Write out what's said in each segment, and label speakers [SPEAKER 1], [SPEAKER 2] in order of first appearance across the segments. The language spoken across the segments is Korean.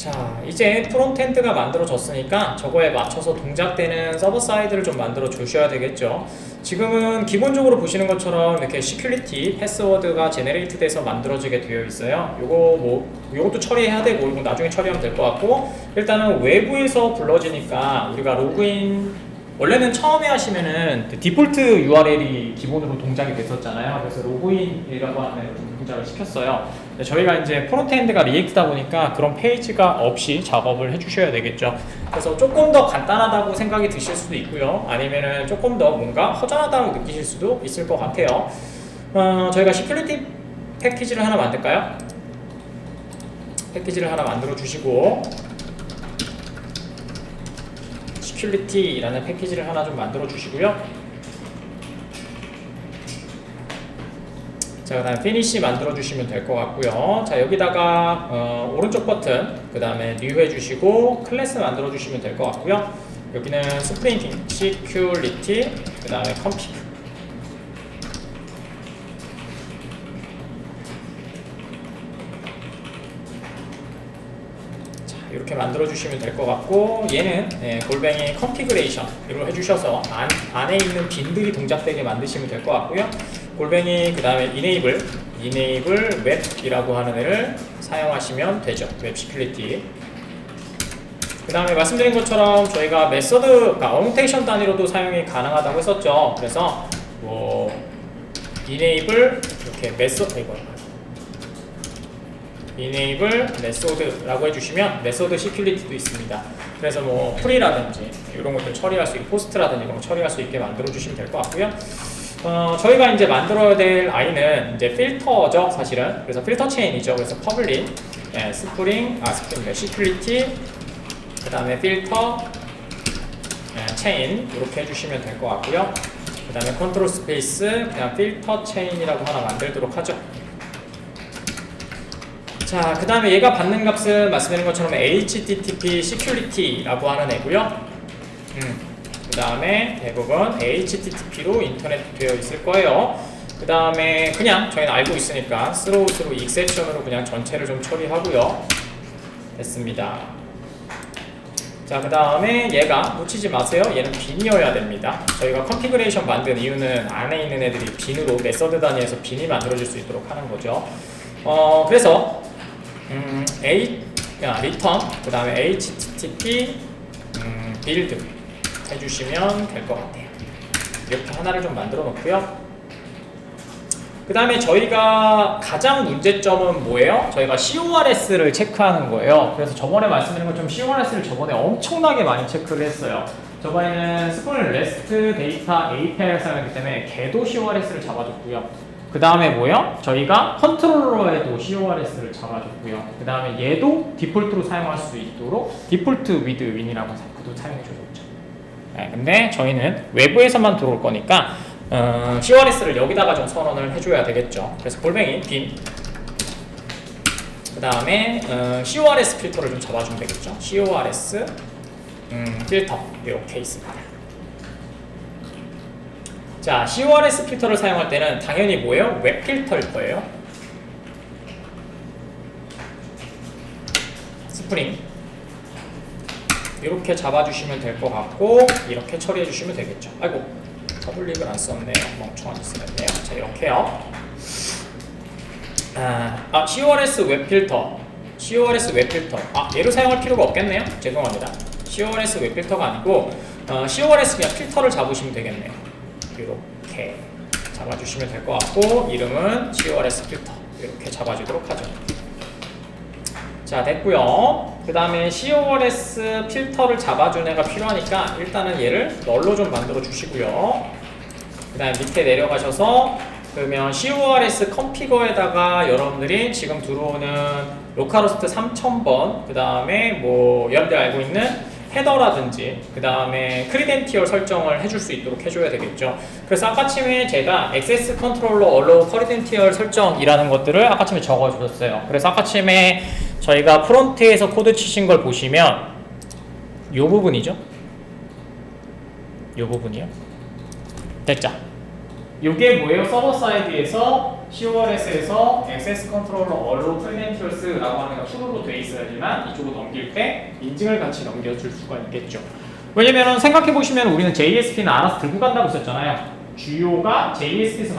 [SPEAKER 1] 자, 이제 프론트엔드가 만들어졌으니까 저거에 맞춰서 동작되는 서버 사이드를 좀 만들어 주셔야 되겠죠. 지금은 기본적으로 보시는 것처럼 이렇게 시큐리티 패스워드가 제네레이트 돼서 만들어지게 되어 있어요. 요것도 처리해야 되고 이건 나중에 처리하면 될 것 같고, 일단은 외부에서 불러지니까 우리가 로그인, 원래는 처음에 하시면은 디폴트 URL이 기본으로 동작이 됐었잖아요. 그래서 로그인이라고 하는 동작을 시켰어요. 저희가 이제 프론트엔드가 리액트다 보니까 그런 페이지가 없이 작업을 해주셔야 되겠죠. 그래서 조금 더 간단하다고 생각이 드실 수도 있고요. 아니면은 조금 더 뭔가 허전하다고 느끼실 수도 있을 것 같아요. 저희가 시큐리티 패키지를 하나 만들까요? 패키지를 하나 만들어 주시고, 시큐리티라는 패키지를 하나 좀 만들어 주시고요. 자, 그 다음에 finish 만들어 주시면 될 것 같고요. 자, 여기다가 오른쪽 버튼, 그 다음에 new 해주시고 클래스 만들어 주시면 될 것 같고요. 여기는 spring security, 그 다음에 config. 이렇게 만들어 주시면 될 것 같고, 얘는 골뱅이 configuration 이걸 해주셔서 안에 있는 빈들이 동작되게 만드시면 될 것 같고요. 골뱅이 그 다음에 enable web이라고 하는 애를 사용하시면 되죠. 웹 시큐리티. 그 다음에 말씀드린 것처럼 저희가 메서드가 어노테이션 단위로도 사용이 가능하다고 했었죠. 그래서 enable 이렇게 enable 메소드라고 해주시면 메소드 시큐리티도 있습니다. 그래서 뭐 프리라든지 이런 것들 처리할 수 있고, 포스트라든지 이런 거 처리할 수 있게 만들어 주시면 될 것 같고요. 저희가 이제 만들어야 될 I는 이제 필터죠, 사실은. 그래서 필터 체인이죠. 그래서 public, spring, security, 그 다음에 필터, 체인 이렇게 해주시면 될 것 같고요. 그 다음에 컨트롤 스페이스, 그냥 필터 체인이라고 하나 만들도록 하죠. 자, 그 다음에 얘가 받는 값은 말씀드린 것처럼 HTTP Security라고 하는 애고요. 그 다음에 대부분 HTTP로 인터넷 되어 있을 거예요. 그 다음에 그냥 저희는 알고 있으니까 through exception으로 그냥 전체를 좀 처리하고요. 됐습니다. 자, 그 다음에 얘가 놓치지 마세요. 얘는 빈이어야 됩니다. 저희가 컨피그레이션 만든 이유는 안에 있는 애들이 빈으로 메서드 단위에서 빈이 만들어질 수 있도록 하는 거죠. 그래서 return, 그 다음에 http build 해주시면 될 것 같아요. 이렇게 하나를 좀 만들어 놓고요. 그 다음에 저희가 가장 문제점은 뭐예요? 저희가 CORS를 체크하는 거예요. 그래서 저번에 말씀드린 것처럼 CORS를 저번에 엄청나게 많이 체크를 했어요. 저번에는 스프링 REST 데이터 API를 사용했기 때문에 걔도 CORS를 잡아줬고요. 그 다음에 뭐요? 저희가 컨트롤러에도 CORS를 잡아줬고요. 그 다음에 얘도 디폴트로 사용할 수 있도록 디폴트 with win이라고 그도 사용해줘줬죠. 근데 저희는 외부에서만 들어올 거니까 CORS를 여기다가 좀 선언을 해줘야 되겠죠. 그래서 골뱅이 빈, 그 다음에 CORS 필터를 좀 잡아주면 되겠죠. CORS 필터 이렇게 있습니다. 자, CORS 필터를 사용할 때는 당연히 뭐예요? 웹 필터일 거예요. 스프링 이렇게 잡아주시면 될 것 같고, 이렇게 처리해 주시면 되겠죠. 아이고, 더블릭을 안 썼네요. 멍청한 짓을 했네요. 자, 이렇게요. CORS 웹 필터, CORS 웹 필터. 얘를 사용할 필요가 없겠네요. 죄송합니다. CORS 웹 필터가 아니고 CORS 그냥 필터를 잡으시면 되겠네요. 이렇게 잡아주시면 될 것 같고, 이름은 CORS 필터 이렇게 잡아주도록 하죠. 자, 됐고요. 그 다음에 CORS 필터를 잡아준 애가 필요하니까 일단은 얘를 널로 좀 만들어 주시고요. 그 다음에 밑에 내려가셔서 그러면 CORS 컨피거에다가 여러분들이 지금 들어오는 로컬호스트 3000번, 그 다음에 뭐 여러분들 알고 있는 헤더라든지 그 다음에 크리덴티얼 설정을 해줄 수 있도록 해줘야 되겠죠. 그래서 아까쯤에 제가 액세스 컨트롤러 allow 크리덴티얼 설정이라는 것들을 아까쯤에 적어주셨어요. 그래서 아까쯤에 저희가 프론트에서 코드 치신 걸 보시면 요 부분이죠. 요 부분이요. 됐죠. 요게 뭐예요? 서버 사이드에서 CORS에서 액세스 컨트롤러 allow credentials라고 하는 게 true로 돼 있어야지만 이쪽으로 넘길 때 인증을 같이 넘겨줄 수가 있겠죠. 왜냐면은 생각해 보시면 우리는 JSP는 알아서 들고 간다고 했었잖아요. 주요가 JSP에서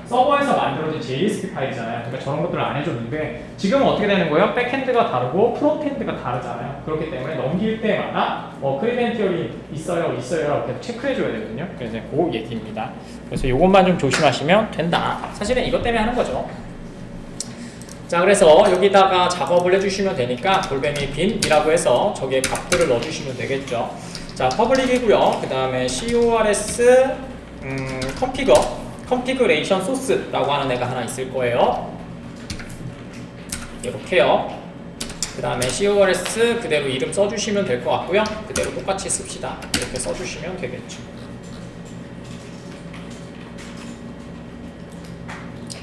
[SPEAKER 1] 서버에서 만들어진 JSP 파일이잖아요. 그러니까 저런 것들을 안 해줬는데 지금은 어떻게 되는 거예요? 백핸드가 다르고 프론트핸드가 다르잖아요. 그렇기 때문에 넘길 때마다 크리덴티얼이 있어요 라고 계속 체크해줘야 되거든요. 그래서 그 얘기입니다. 그래서 이것만 좀 조심하시면 된다. 사실은 이것 때문에 하는 거죠. 자, 그래서 여기다가 작업을 해주시면 되니까 돌뱅이 bin이라고 해서 저기에 값들을 넣어주시면 되겠죠. 자, 퍼블릭이고요. 그 다음에 CORS configuration source라고 하는 애가 하나 있을 거예요. 이렇게요. 그 다음에 CORS 그대로 이름 써주시면 될 것 같고요. 그대로 똑같이 씁시다. 이렇게 써주시면 되겠죠.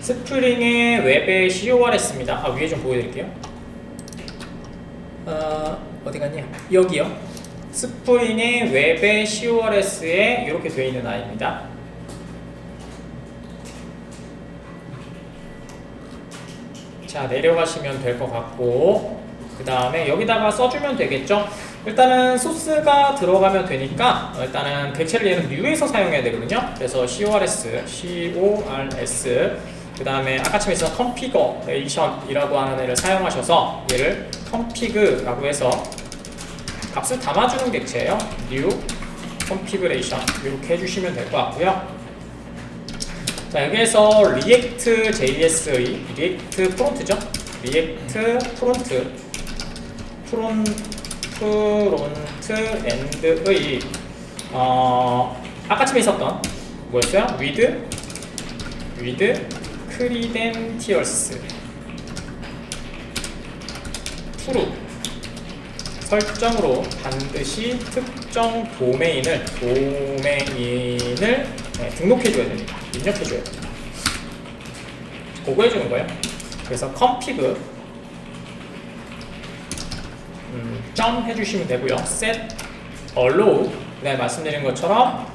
[SPEAKER 1] 스프링의 웹의 CORS입니다. 위에 좀 보여드릴게요. 어디 갔냐? 여기요. 스프링의 웹의 CORS에 이렇게 되어 있는 아이입니다. 자, 내려가시면 될 것 같고, 그 다음에 여기다가 써주면 되겠죠. 일단은 소스가 들어가면 되니까 일단은 객체를 얘는 new에서 사용해야 되거든요. 그래서 CORS 그 다음에 아까처럼 있었던 configuration이라고 하는 애를 사용하셔서 얘를 config라고 해서 값을 담아주는 객체예요. new configuration 이렇게 해주시면 될 것 같고요. 자, 여기에서 react.js의 react front죠. react front&의 아까쯤에 있었던 뭐였어요? with credentials true 설정으로 반드시 특정 도메인을 등록해줘야 됩니다. 입력해줘야 됩니다. 그거 해주는 거예요. 그래서 config 점 해주시면 되고요. set allow 그다음에 말씀드린 것처럼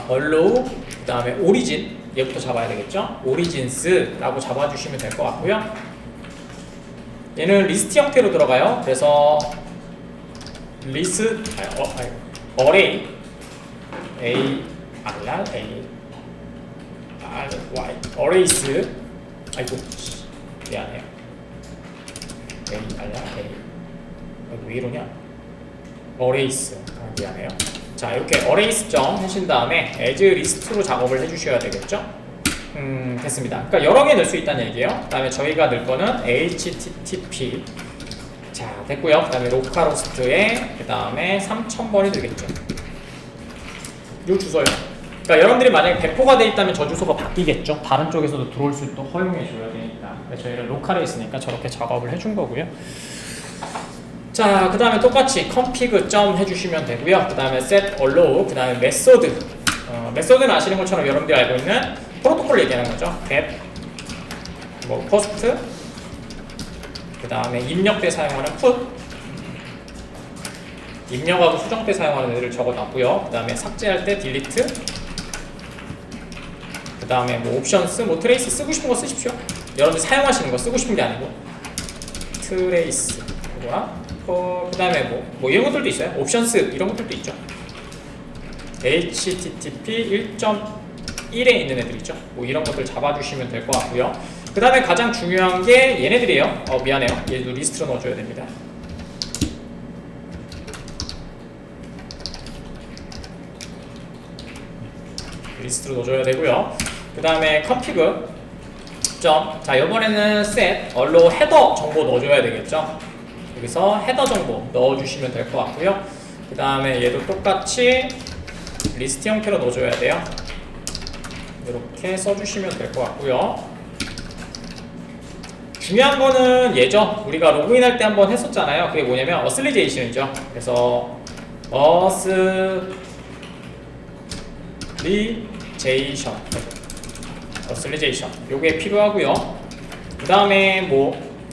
[SPEAKER 1] allow 그 다음에 origin 얘부터 잡아야 되겠죠. origins라고 잡아주시면 될 것 같고요. 얘는 리스트 형태로 들어가요. 그래서 array arrays 아이고 미안해요. 왜 이러냐? arrays 미안해요. 자, 이렇게 arrays 점 하신 다음에 as list로 작업을 해주셔야 되겠죠. 됐습니다. 그러니까 여러 개 넣을 수 있다는 얘기예요. 그 다음에 저희가 넣을 거는 http 자, 됐고요. 그 다음에 로컬호스트에 그 다음에 3000번이 되겠죠. 요 주소요. 그러니까 여러분들이 만약에 배포가 돼 있다면 저 주소가 바뀌겠죠. 다른 쪽에서도 들어올 수 있도록 허용해 줘야 되니까. 그래서 저희는 로컬에 있으니까 저렇게 작업을 해준 거고요. 자, 그 다음에 똑같이 config 점 해주시면 되고요. 그 다음에 set allow 그 다음에 메소드 메소드는 아시는 것처럼 여러분들이 알고 있는 프로토콜 얘기하는 거죠. get post 그 다음에 입력 때 사용하는 put 입력하고 수정 때 사용하는 애들을 적어놨고요. 그 다음에 삭제할 때 delete 그 다음에 옵션스 트레이스 쓰고 싶은 거 쓰십시오. 여러분들 사용하시는 거 쓰고 싶은 게 아니고 트레이스 그 다음에 이런 것들도 있어요. 옵션스 이런 것들도 있죠. http 1.1에 있는 애들 있죠. 이런 것들 잡아주시면 될 것 같고요. 그 다음에 가장 중요한 게 얘네들이에요. 미안해요. 얘도 리스트로 넣어줘야 됩니다. 리스트로 넣어줘야 되고요. 그 다음에 config 자, 이번에는 set allow 헤더 정보 넣어줘야 되겠죠. 여기서 헤더 정보 넣어주시면 될 것 같고요. 그 다음에 얘도 똑같이 리스트 형태로 넣어줘야 돼요. 이렇게 써주시면 될 것 같고요. 중요한 거는 얘죠. 우리가 로그인할 때 한번 했었잖아요. 그게 뭐냐면 어슬리제이션이죠. 그래서 어슬리제이션 요게 필요하고요. 그 다음에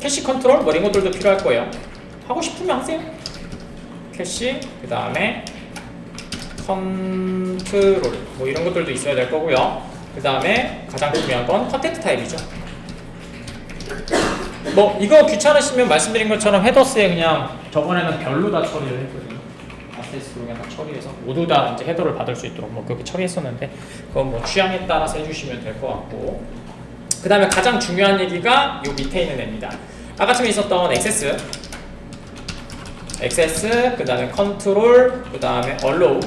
[SPEAKER 1] 캐시 컨트롤 이런 것들도 필요할 거예요. 하고 싶으면 하세요. 캐시 그 다음에 컨트롤 뭐 이런 것들도 있어야 될 거고요. 그 다음에 가장 중요한 건 컨텐트 타입이죠. 뭐 이거 귀찮으시면 말씀드린 것처럼 헤더스에 그냥 저번에는 별로 다 처리를 했거든요. 아세스 그냥 다 처리해서 모두 다 이제 헤더를 받을 수 있도록 뭐 그렇게 처리했었는데 그건 뭐 취향에 따라서 해주시면 될 것 같고, 그 다음에 가장 중요한 얘기가 요 밑에 있는 애입니다. 아까 전에 있었던 액세스, 그 다음에 컨트롤, 그 다음에 allow,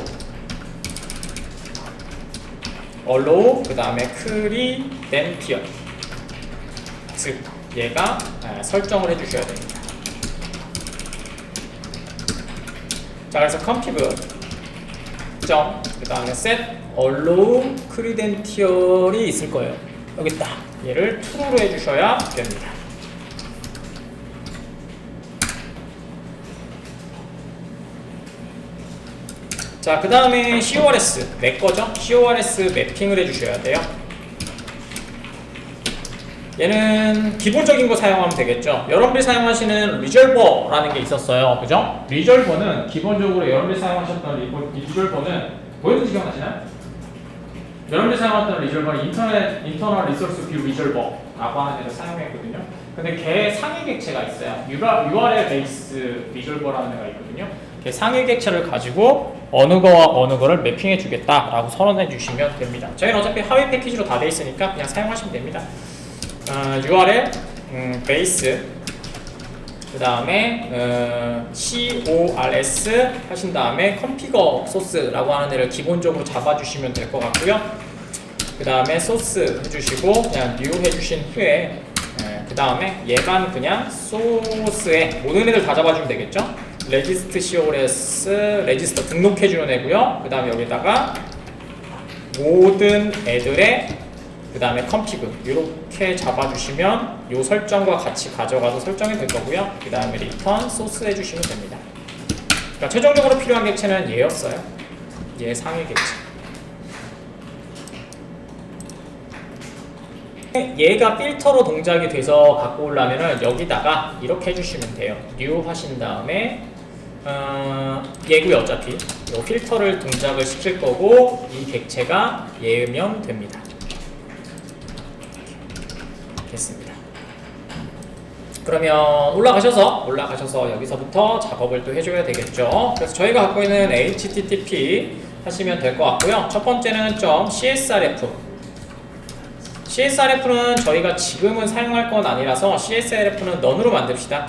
[SPEAKER 1] 그 다음에 credential. 즉 얘가 설정을 해주셔야 됩니다. 자, 그래서 config 그 다음에 set allow credential이 있을 거예요. 여기 딱 얘를 true로 해주셔야 됩니다. 자, 그 다음에 CORS 내 거죠? CORS 매핑을 해주셔야 돼요. 얘는 기본적인 거 사용하면 되겠죠. 여러분들이 사용하시는 리졸버라는 게 있었어요. 그죠? 리졸버는 기본적으로 여러분들이 사용하셨던 리졸버는 뭐였는지 기억나시나요? 여러분들이 사용했던 리졸버는 인터널 리소스 뷰 리졸버라고 하는 애를 사용했거든요. 근데 걔 상위 객체가 있어요. URL 베이스 리졸버라는 애가 있거든요. 걔 상위 객체를 가지고 어느 거와 어느 거를 매핑해 주겠다라고 선언해 주시면 됩니다. 저희는 어차피 하위 패키지로 다 돼 있으니까 그냥 사용하시면 됩니다. URL 베이스, 그 다음에 CORS 하신 다음에 config 소스라고 하는 애를 기본적으로 잡아주시면 될 것 같고요. 그 다음에 소스 해주시고 그냥 new 해주신 후에 그 다음에 얘만 그냥 소스에 모든 애들 다 잡아주면 되겠죠. 레지스트 CORS 레지스터 등록해주는 애고요. 그 다음에 여기다가 모든 애들의 그 다음에 config 이렇게 잡아주시면 이 설정과 같이 가져가서 설정이 될 거고요. 그 다음에 return source 해주시면 됩니다. 그러니까 최종적으로 필요한 객체는 얘였어요. 얘 상위 객체. 얘가 필터로 동작이 돼서 갖고 오려면은 여기다가 이렇게 해주시면 돼요. new 하신 다음에 얘고요. 어차피 이 필터를 동작을 시킬 거고 이 객체가 얘면 됩니다. 됐습니다. 그러면 올라가셔서 여기서부터 작업을 또 해줘야 되겠죠. 그래서 저희가 갖고 있는 HTTP 하시면 될 것 같고요. 첫 번째는 CSRF는 저희가 지금은 사용할 건 아니라서 CSRF는 none으로 만듭시다.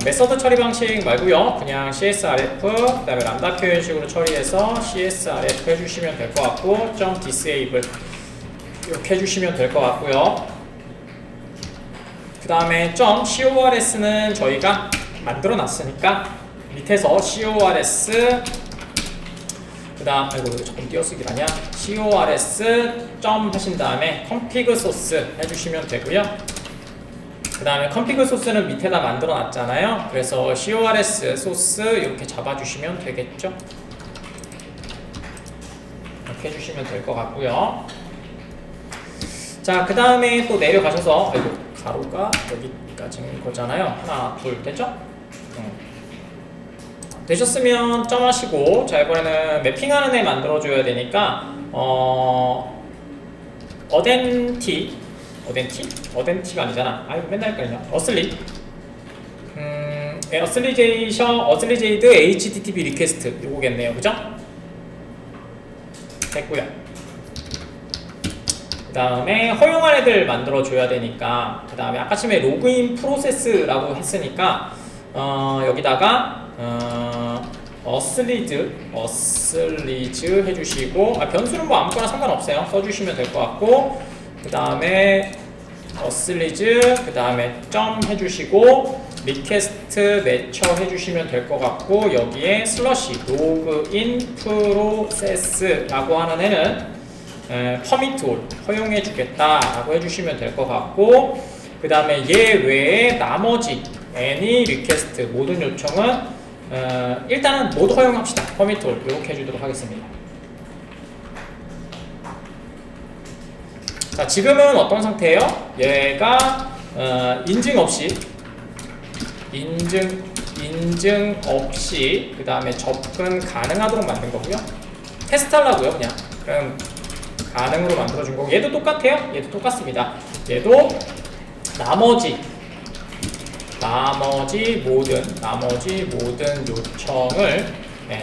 [SPEAKER 1] 메서드 처리 방식 말고요. 그냥 CSRF 그 다음에 람다 표현식으로 처리해서 CSRF 해주시면 될 것 같고 .disable 이렇게 해주시면 될 것 같고요. 그 다음에 .cors는 저희가 만들어 놨으니까 밑에서 CORS 그 다음 이거 조금 띄어쓰기 아니야. CORS 하신 다음에 config source 해주시면 되고요. 그 다음에 config source는 밑에다 만들어 놨잖아요. 그래서 CORS source 이렇게 잡아주시면 되겠죠. 이렇게 해주시면 될 것 같고요. 자, 그 다음에 또 내려가셔서 가로가 여기까지인 거잖아요. 하나, 둘, 됐죠? 되셨으면 점 하시고, 자, 이번에는 매핑하는 애 만들어줘야 되니까 어덴티가 아니잖아. 아이고 맨날 헷갈리냐. 어슬리제이드 HTTP 리퀘스트 요거겠네요. 그죠? 됐고요. 그 다음에 허용한 애들 만들어줘야 되니까 그 다음에 아까 전에 로그인 프로세스라고 했으니까 여기다가 어슬리즈 해주시고 변수는 뭐 아무거나 상관없어요. 써주시면 될 것 같고 그 다음에 어슬리즈 그 다음에 점 해주시고 리퀘스트 매처 해주시면 될 것 같고 여기에 슬러시 로그인 프로세스라고 하는 애는 퍼미트 올 허용해 주겠다라고 해주시면 될 것 같고 그 다음에 얘 외에 나머지 any 리퀘스트 모든 요청은 일단은 모두 허용합시다. 퍼미트 올 이렇게 해주도록 하겠습니다. 자, 지금은 어떤 상태예요? 얘가 인증 없이 그 다음에 접근 가능하도록 만든 거고요. 테스트하려고요. 그냥 가능으로 만들어준 거고, 얘도 똑같아요. 얘도 똑같습니다. 얘도 나머지 모든 요청을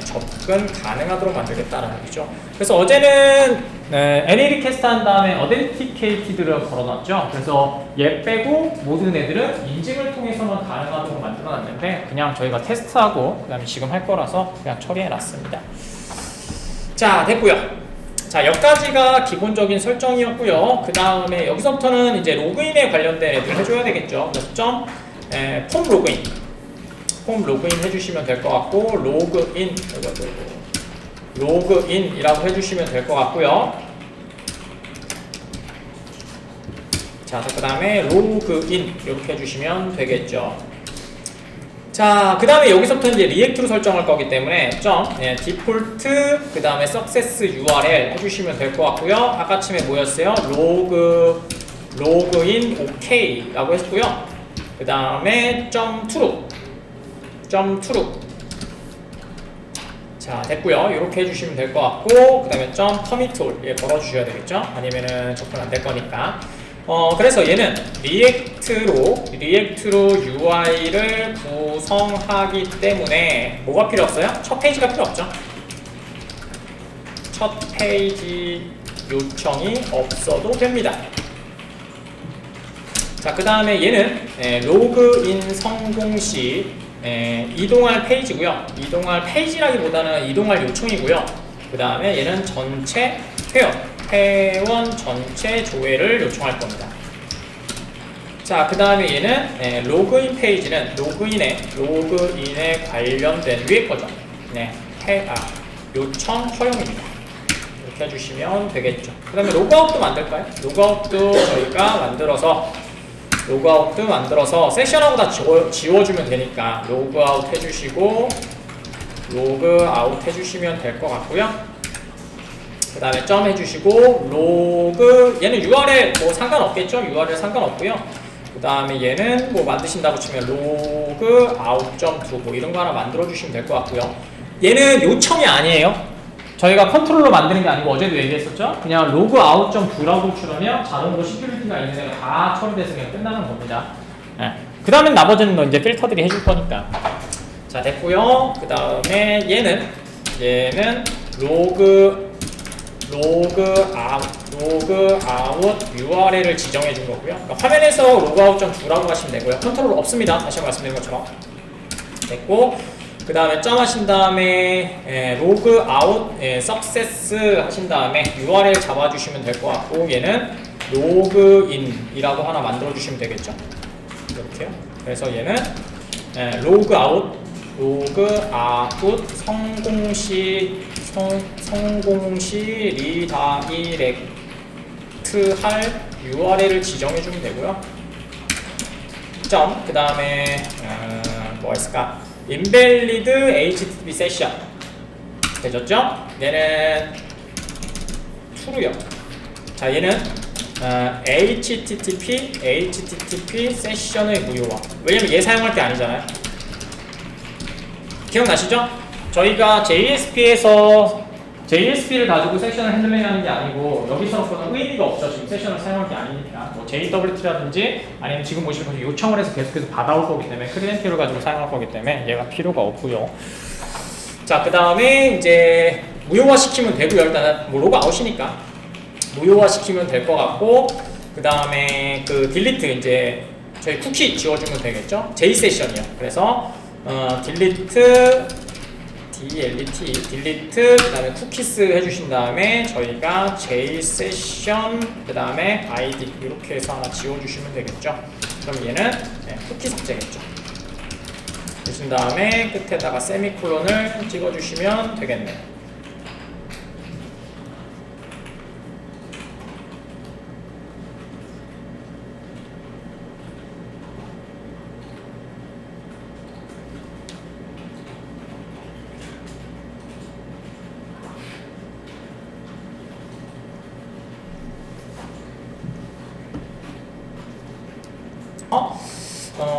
[SPEAKER 1] 접근 가능하도록 만들겠다는 얘기죠. 그래서 어제는 NA 리퀘스트 한 다음에 어덴티케이티드를 걸어놨죠. 그래서 얘 빼고 모든 애들은 인증을 통해서만 가능하도록 만들어놨는데, 그냥 저희가 테스트하고 그 다음에 지금 할 거라서 그냥 처리해놨습니다. 자, 됐고요. 자, 여기까지가 기본적인 설정이었고요. 그 다음에 여기서부터는 이제 로그인에 관련된 애들 해줘야 되겠죠. 그래서 폼 로그인 해주시면 될 것 같고, 로그인이라고 해주시면 될 것 같고요. 자, 그 다음에 로그인 이렇게 해주시면 되겠죠. 자, 그 다음에 여기서부터 이제 리액트로 설정할 거기 때문에 디폴트 그 다음에 success URL 해주시면 될 것 같고요. 아까쯤에 뭐였어요? 로그인 OK 라고 했고요. 그 다음에 true 자, 됐고요. 이렇게 해주시면 될 것 같고, 그 다음에 terminal 걸어주셔야 되겠죠? 아니면은 접근 안 될 거니까. 그래서 얘는 리액트로 UI를 구성하기 때문에 뭐가 필요 없어요? 첫 페이지가 필요 없죠? 첫 페이지 요청이 없어도 됩니다. 자, 그 다음에 얘는 로그인 성공 시 이동할 페이지고요. 이동할 페이지라기보다는 이동할 요청이고요. 그 다음에 얘는 전체 회원 전체 조회를 요청할 겁니다. 자, 그 다음에 얘는 로그인 페이지는 로그인에 관련된 위에 거죠. 요청 허용입니다. 이렇게 해주시면 되겠죠. 그 다음에 로그아웃도 만들까요? 로그아웃도 저희가 만들어서 세션하고 다 지워주면 되니까 로그아웃 해주시고 로그아웃 해주시면 될 것 같고요. 그 다음에 점 해주시고 얘는 URL 뭐 상관없겠죠? URL 상관없고요. 그 다음에 얘는 뭐 만드신다고 치면 logout.do 뭐 이런 거 하나 만들어 주시면 될 것 같고요. 얘는 요청이 아니에요. 저희가 컨트롤러 만드는 게 아니고 어제도 얘기했었죠? 그냥 logout.do라고 치면 자동으로 시큐리티가 있는 애가 다 처리돼서 그냥 끝나는 겁니다. 그 다음에 나머지는 이제 필터들이 해줄 거니까. 자, 됐고요. 그 다음에 얘는 로그아웃 URL을 지정해 준 거고요. 그러니까 화면에서 logout.do라고 하시면 되고요. 컨트롤 없습니다. 다시 말씀드린 것처럼. 됐고, 그 다음에 점 하신 다음에 로그아웃 success 하신 다음에 URL 잡아주시면 될 것 같고, 얘는 로그인이라고 하나 만들어 주시면 되겠죠. 이렇게요. 그래서 얘는 로그아웃 성공 시 리다이렉트 할 URL을 지정해 주면 되고요. 그 다음에 뭐가 있을까? invalid HTTP session 되셨죠? 얘는 true요. 자, 얘는 HTTP 세션의 무효화. 왜냐면 얘 사용할 게 아니잖아요. 기억나시죠? 저희가 JSP를 가지고 세션을 핸들링하는 게 아니고 여기서는 의미가 없죠. 지금 세션을 사용할 게 아니니까 뭐 JWT라든지 아니면 지금 보시는 것처럼 요청을 해서 계속해서 받아올 거기 때문에 크리덴티얼을 가지고 사용할 거기 때문에 얘가 필요가 없고요. 자, 그 다음에 이제 무효화 시키면 되고요. 일단은 뭐 로그아웃이니까 무효화 시키면 될 것 같고, 그 다음에 그 딜리트 이제 저희 쿠키 지워주면 되겠죠. JSession이요. 그래서 딜리트 그 다음에 쿠키스 해주신 다음에 저희가 JSession 그 다음에 ID 이렇게 해서 하나 지워주시면 되겠죠. 그럼 얘는 쿠키 삭제겠죠. 주신 다음에 끝에다가 세미콜론을 찍어주시면 되겠네요.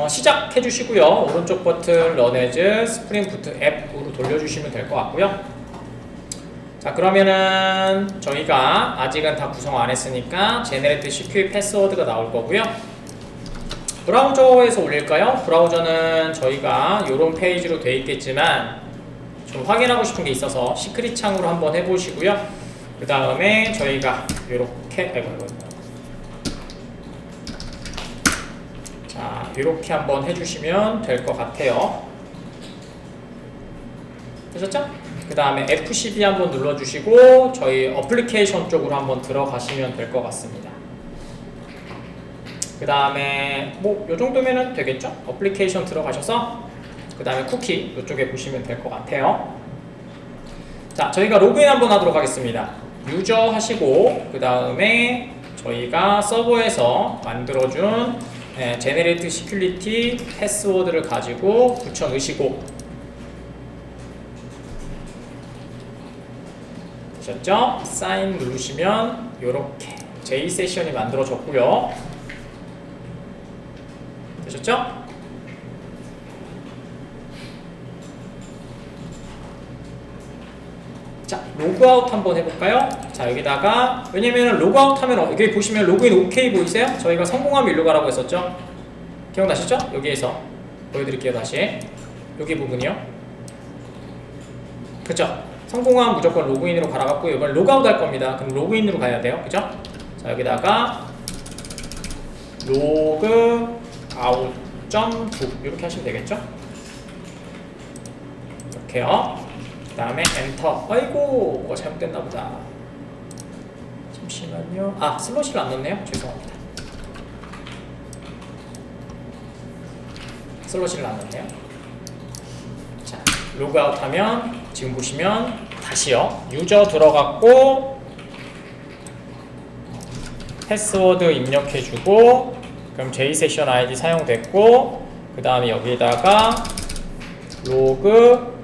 [SPEAKER 1] 시작해 주시고요. 오른쪽 버튼 Run as 스프링 부트 앱으로 돌려주시면 될 것 같고요. 자, 그러면은 저희가 아직은 다 구성 안 했으니까 제네레이트 CQE 패스워드가 나올 거고요. 브라우저에서 올릴까요? 브라우저는 저희가 이런 페이지로 되어 있겠지만 좀 확인하고 싶은 게 있어서 시크릿 창으로 한번 해보시고요. 그 다음에 저희가 이렇게 자, 이렇게 한번 해주시면 될 것 같아요. 되셨죠? 그 다음에 F12 한번 눌러주시고 저희 어플리케이션 쪽으로 한번 들어가시면 될 것 같습니다. 그 다음에 뭐 요 정도면은 되겠죠? 어플리케이션 들어가셔서 그 다음에 쿠키 이쪽에 보시면 될 것 같아요. 자, 저희가 로그인 한번 하도록 하겠습니다. 유저 하시고 그 다음에 저희가 서버에서 만들어준 제네레이트 시큐리티 패스워드를 가지고 붙여 넣으시고 되셨죠? 사인 누르시면 이렇게 J 세션이 만들어졌고요. 되셨죠? 자, 로그아웃 한번 해볼까요? 자, 여기다가 왜냐면 로그아웃 하면 여기 보시면 로그인 OK 보이세요? 저희가 성공하면 일로 가라고 했었죠? 기억나시죠? 여기에서 보여드릴게요. 다시 여기 부분이요. 그쵸? 성공하면 무조건 로그인으로 가라갖고 이번 로그아웃 할 겁니다. 그럼 로그인으로 가야 돼요. 그죠? 자, 여기다가 로그아웃.도 이렇게 하시면 되겠죠? 이렇게요. 그 다음에 엔터. 아이고 뭐가 잘못됐나 보다. 잠시만요. 아, 슬롯을 안 넣었네요. 죄송합니다. 슬롯을 안 넣었네요. 자, 로그아웃 하면 지금 보시면 다시요. 유저 들어갔고 패스워드 입력해주고 그럼 J세션 ID 사용됐고 그 다음에 여기다가 로그아웃.도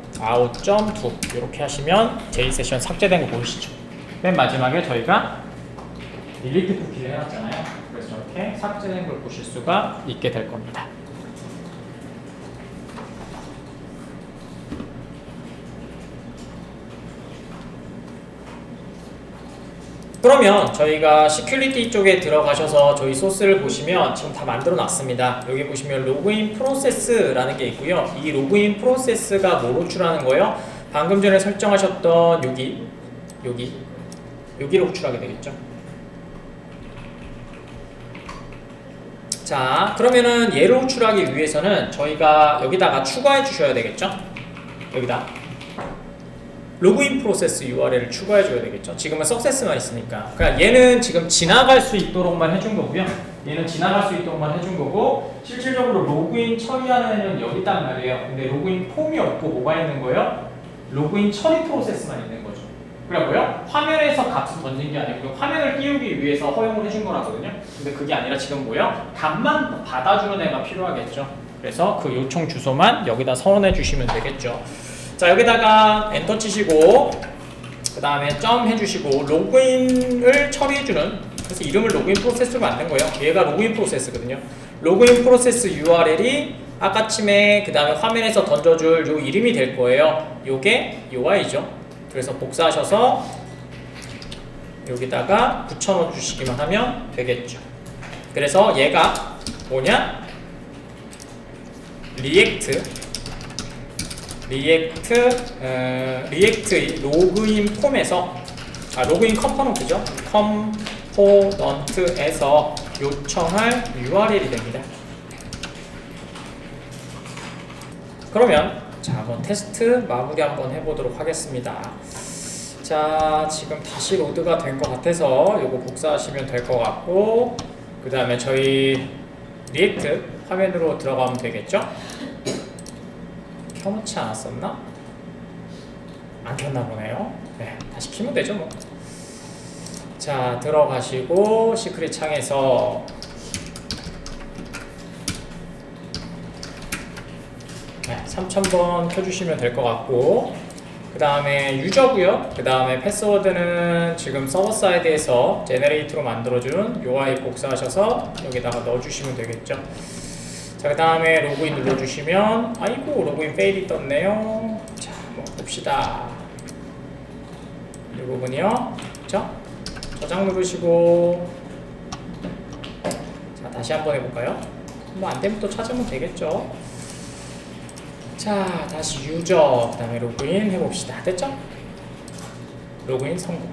[SPEAKER 1] 이렇게 하시면 J세션 삭제된 거 보이시죠? 맨 마지막에 저희가 딜리트 쿠키를 해놨잖아요. 그래서 이렇게 삭제된 걸 보실 수가 있게 될 겁니다. 그러면 저희가 시큐리티 쪽에 들어가셔서 저희 소스를 보시면 지금 다 만들어 놨습니다. 여기 보시면 로그인 프로세스라는 게 있고요. 이 로그인 프로세스가 뭘 호출하는 거예요? 방금 전에 설정하셨던 여기를 호출하게 되겠죠. 자, 그러면은 얘를 호출하기 위해서는 저희가 여기다가 추가해 주셔야 되겠죠. 여기다 로그인 프로세스 URL을 추가해 줘야 되겠죠. 지금은 석세스만 있으니까. 그러니까 얘는 지금 지나갈 수 있도록만 해준 거고요. 얘는 지나갈 수 있도록만 해준 거고 실질적으로 로그인 처리하는 애는 여기 있단 말이에요. 근데 로그인 폼이 없고 뭐가 있는 거예요? 로그인 처리 프로세스만 있는 거죠. 그러고요. 화면에서 값을 던진 게 아니고 화면을 띄우기 위해서 허용을 해준 거라거든요. 근데 그게 아니라 지금 뭐예요? 값만 받아주는 애가 필요하겠죠. 그래서 그 요청 주소만 여기다 선언해 주시면 되겠죠. 자, 여기다가 엔터 치시고 그 다음에 점 해주시고 로그인을 처리해주는 그래서 이름을 로그인 프로세스로 만든 거예요. 얘가 로그인 프로세스거든요. 로그인 프로세스 URL이 아까쯤에 그 다음에 화면에서 던져줄 요 이름이 될 거예요. 요게 UI죠. 그래서 복사하셔서 여기다가 붙여넣어 주시기만 하면 되겠죠. 그래서 얘가 뭐냐? 리액트 로그인 폼에서 로그인 컴포넌트죠. 컴포넌트에서 요청할 URL이 됩니다. 그러면 자, 한번 테스트 마무리 한번 해보도록 하겠습니다. 자, 지금 다시 로드가 된 것 같아서 요거 복사하시면 될 것 같고 그 다음에 저희 리액트 화면으로 들어가면 되겠죠? 켜놓지 않았었나? 안 켰나 보네요. 네, 다시 키면 되죠 뭐. 자, 들어가시고 시크릿 창에서 네, 3000번 켜주시면 될 것 같고 그 다음에 유저고요. 그 다음에 패스워드는 지금 서버 사이드에서 제네레이트로 만들어준 UI 복사하셔서 여기다가 넣어주시면 되겠죠. 자, 그 다음에 로그인 눌러주시면 아이고 로그인 페일이 떴네요. 자, 한번 봅시다. 이 부분이요. 그쵸? 저장 누르시고 자 다시 한번 해볼까요? 뭐 안되면 또 찾으면 되겠죠. 자 다시 유저 그 다음에 로그인 해봅시다. 됐죠? 로그인 성공.